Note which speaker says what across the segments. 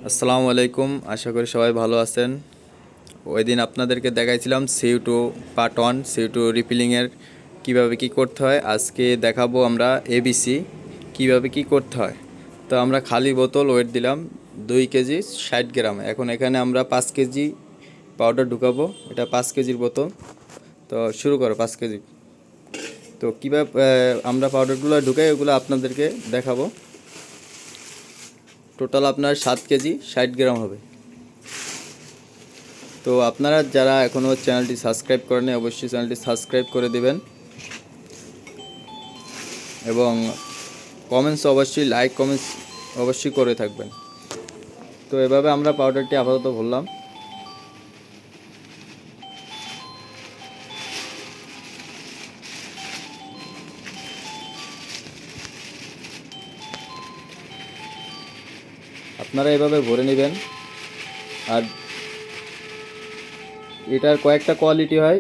Speaker 1: আসসালামু আলাইকুম, আশা করি সবাই ভালো আছেন। ওই দিন আপনাদেরকে দেখাইছিলাম CO2 পার্ট 1 CO2 রিফিলিংয়ের কীভাবে কী করতে হয়। আজকে দেখাবো আমরা ABC কীভাবে কী করতে হয়। তো আমরা খালি বোতল ওয়েট দিলাম 2 কেজি 60 গ্রাম। এখন এখানে আমরা 5 কেজি পাউডার ঢুকাবো। এটা 5 কেজির বোতল। তো শুরু করো 5 কেজি। তো কীভাবে আমরা পাউডারগুলো ঢুকাই ওগুলো আপনাদেরকে দেখাবো। টোটাল আপনার 7 কেজি 60 গ্রাম হবে। তো আপনারা যারা এখনও চ্যানেলটি সাবস্ক্রাইব করেনি অবশ্যই চ্যানেলটি সাবস্ক্রাইব করে দিবেন এবং কমেন্টস অবশ্যই করে থাকবেন। তো এভাবে আমরা পাউডারটি আপাতত ভরলাম। আপনারা এভাবে ভরে নেবেন। আর এটার কয়েকটা কোয়ালিটি হয়।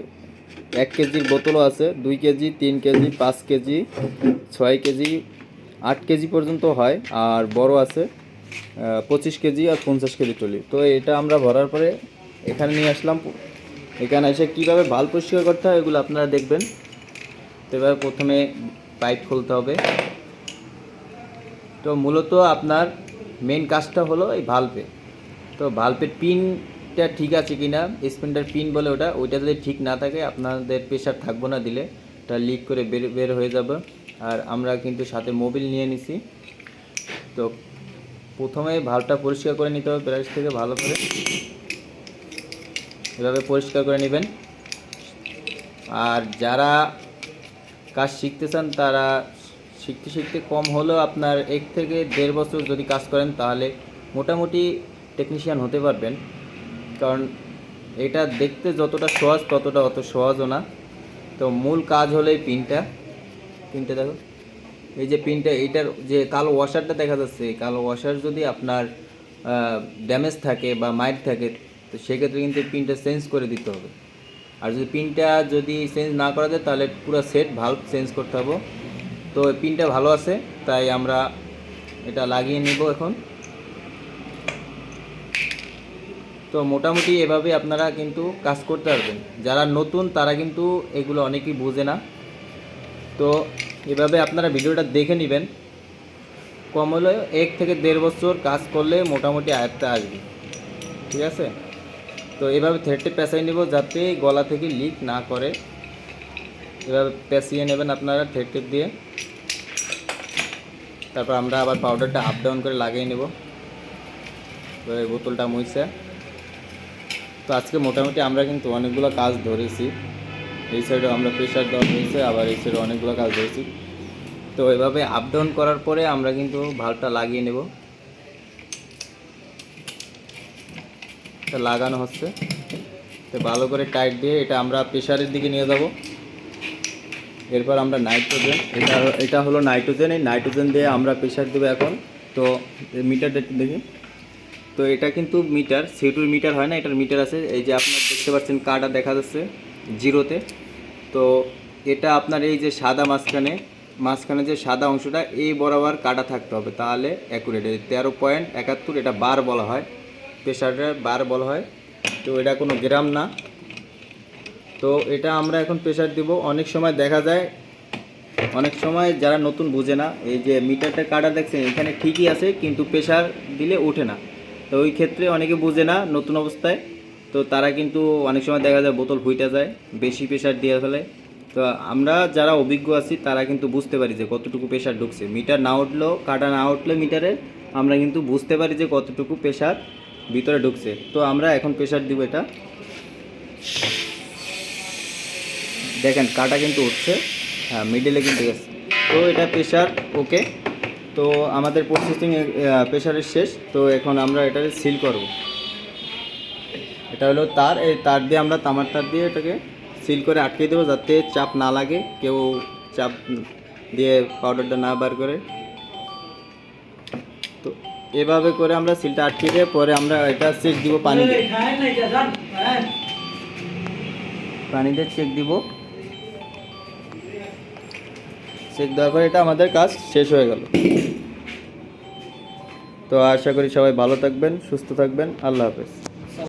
Speaker 1: 1 কেজির বোতলও আছে, 2 KG 3 KG 5 KG 6 KG 8 KG পর্যন্ত হয়। আর বড় আছে 25 কেজি আর 50 কেজি টলি। তো এটা আমরা ভরার পরে এখানে নিয়ে আসলাম। এখানে এসে কীভাবে ভাল পরিষ্কার করতে হয় এগুলো আপনারা দেখবেন। তো এভাবে প্রথমে পাইপ খুলতে হবে। তো মূলত আপনার মেন কাজটা হলো এই ভালভে। তো ভালভের পিনটা ঠিক আছে কি না, স্পিন্ডার পিন বলে ওইটা যদি ঠিক না থাকে আপনাদের প্রেশার থাকবো না দিলে এটা লিক করে বের হয়ে যাবে। আর আমরা কিন্তু সাথে মোবিল নিয়ে নিছি। তো প্রথমে ভালভটা পরিষ্কার করে নিতে হবে ব্রাশ থেকে ভালো করে। এভাবে পরিষ্কার করে নেবেন। আর যারা কাজ শিখতে চান তারা শিখতে কম হলেও আপনার 1 থেকে 1.5 বছর যদি কাজ করেন তাহলে মোটামুটি টেকনিশিয়ান হতে পারবেন। কারণ এটা দেখতে যতটা সহজ ততটা অত সহজও না। তো মূল কাজ হলো এই পিনটা দেখো, এই যে পিনটা, এইটার যে কালো ওয়াশারটা দেখা যাচ্ছে, এই কালো ওয়াশার যদি আপনার ড্যামেজ থাকে বা মাইট থাকে তো সেক্ষেত্রে কিন্তু পিনটা চেঞ্জ করে দিতে হবে। আর যদি পিনটা চেঞ্জ না করা যায় তাহলে পুরো সেট ভালভ চেঞ্জ করতে হবে। তো পিনটা ভালো আছে তাই আমরা এটা লাগিয়ে নিব এখন। তো মোটামুটি এভাবে আপনারা কিন্তু কাজ করতে পারবেন। যারা নতুন তারা কিন্তু এগুলো অনেকেই বোঝে না। তো এভাবে আপনারা ভিডিওটা দেখে নেবেন। কম হলে 1 থেকে 1.5 বছর কাজ করলে মোটামুটি আয়ত্তে আসবে। ঠিক আছে? তো এভাবে থ্রেডটি পেঁচাই নেব যাতে গলা থেকে লিক না করে। এভাবে পেঁচিয়ে নেবেন আপনারা থ্রেড দিয়ে। তারপর আমরা আবার পাউডারটা আপ ডাউন করে লাগিয়ে নেব। তো এই বোতলটা মুইছে। তো আজকে মোটামুটি আমরা কিন্তু অনেকগুলো কাজ ধরেছি। এই সাইডেও আমরা প্রেশার দেওয়া হয়েছে, আবার এই সাইডে অনেকগুলো কাজ ধরেছি। তো এভাবে আপ ডাউন করার পরে আমরা কিন্তু ভালভটা লাগিয়ে নেব। এটা লাগানো হচ্ছে। তো ভালো করে টাইট দিয়ে এটা আমরা প্রেশারের দিকে নিয়ে যাব। এরপর আমরা নাইট্রোজেন, এটা হলো নাইট্রোজেন, এই নাইট্রোজেন দিয়ে আমরা প্রেশার দেবো এখন। তো মিটারটা দেখি। তো এটা কিন্তু মিটার, CO2 মিটার হয় না, এটার মিটার আছে। এই যে আপনারা দেখতে পাচ্ছেন কাটা দেখা যাচ্ছে জিরোতে। তো এটা আপনার এই যে সাদা মাঝখানে যে সাদা অংশটা এই বরাবর কাটা থাকতে হবে, তাহলে অ্যাকুরেট। 13.71 এটা বার বলা হয়, প্রেশারের বার বলা হয়। তো এটা কোনো গ্রাম না। তো এটা আমরা এখন প্রেশার দিব। অনেক সময় দেখা যায়, অনেক সময় যারা নতুন বুঝে না, এই যে মিটারটা কাটা দেখছেন এখানে ঠিকই আছে কিন্তু প্রেশার দিলে ওঠে না। তো ওই ক্ষেত্রে অনেকে বুঝে না নতুন অবস্থায়। তো তারা কিন্তু অনেক সময় দেখা যায় বোতল ফুইটা যায়, বেশি প্রেশার দিয়ে ফেলে। তো আমরা যারা অভিজ্ঞ আছি তারা কিন্তু বুঝতে পারি যে কতটুকু প্রেশার ঢুকছে। মিটার না উঠলেও, কাটা না উঠলে মিটারে আমরা কিন্তু বুঝতে পারি যে কতটুকু প্রেশার ভিতরে ঢুকছে। তো আমরা এখন প্রেশার দিব। এটা দেখেন কাটা কিন্তু উঠছে, হ্যাঁ মিডলে কিন্তু গেছে। তো এটা প্রেশার ওকে। তো আমাদের প্রসেসিং প্রেশারের শেষ। তো এখন আমরা এটা সিল করব। এটা হলো তার, এই তার দিয়ে আমরা তামার তার দিয়ে এটাকে সিল করে আটকে দেবো যাতে চাপ না লাগে, কেউ চাপ দিয়ে পাউডারটা না বার করে। তো এভাবে করে আমরা সিলটা আটকে দিয়ে পরে আমরা এটা চেক দিব পানি দিয়ে চেক দিব। চেক দেওয়ার পরে এটা আমাদের কাজ শেষ হয়ে গেল। তো আশা করি সবাই ভালো থাকবেন, সুস্থ থাকবেন। আল্লাহ হাফেজ।